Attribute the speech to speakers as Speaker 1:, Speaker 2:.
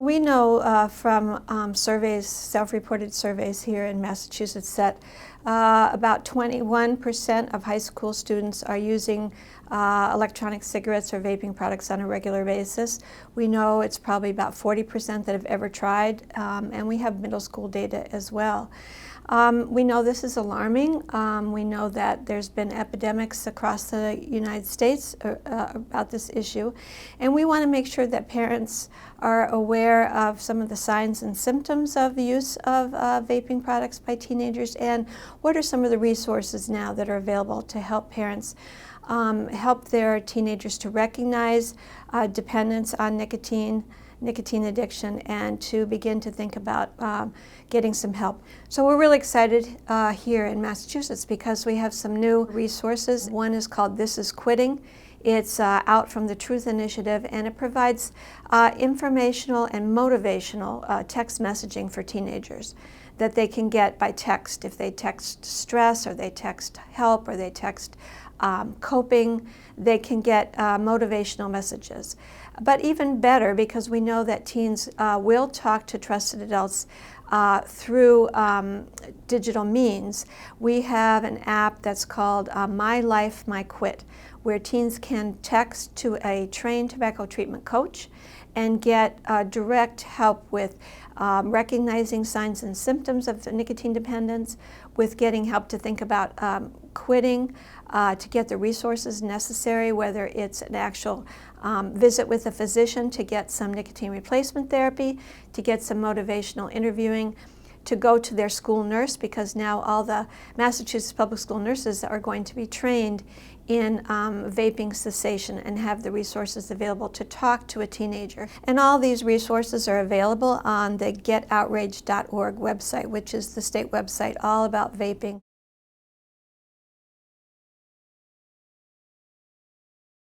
Speaker 1: We know from surveys, self-reported surveys here in Massachusetts, that about 21% of high school students are using electronic cigarettes or vaping products on a regular basis. We know it's probably about 40% that have ever tried, and we have middle school data as well. We know this is alarming. We know that there's been epidemics across the United States about this issue, and we want to make sure that parents are aware of some of the signs and symptoms of the use of vaping products by teenagers, and what are some of the resources now that are available to help parents help their teenagers to recognize dependence on nicotine addiction, and to begin to think about getting some help. So we're really excited here in Massachusetts because we have some new resources. One is called This Is Quitting. It's out from the Truth Initiative, and it provides informational and motivational text messaging for teenagers that they can get by text. If they text stress, or they text help, or they text coping, they can get motivational messages. But even better, because we know that teens will talk to trusted adults through digital means, we have an app that's called My Life, My Quit, where teens can text to a trained tobacco treatment coach and get direct help with recognizing signs and symptoms of nicotine dependence, with getting help to think about quitting, to get the resources necessary, whether it's an actual visit with a physician to get some nicotine replacement therapy, to get some motivational interviewing, to go to their school nurse, because now all the Massachusetts public school nurses are going to be trained in vaping cessation and have the resources available to talk to a teenager. And all these resources are available on the getoutrage.org website, which is the state website all about vaping.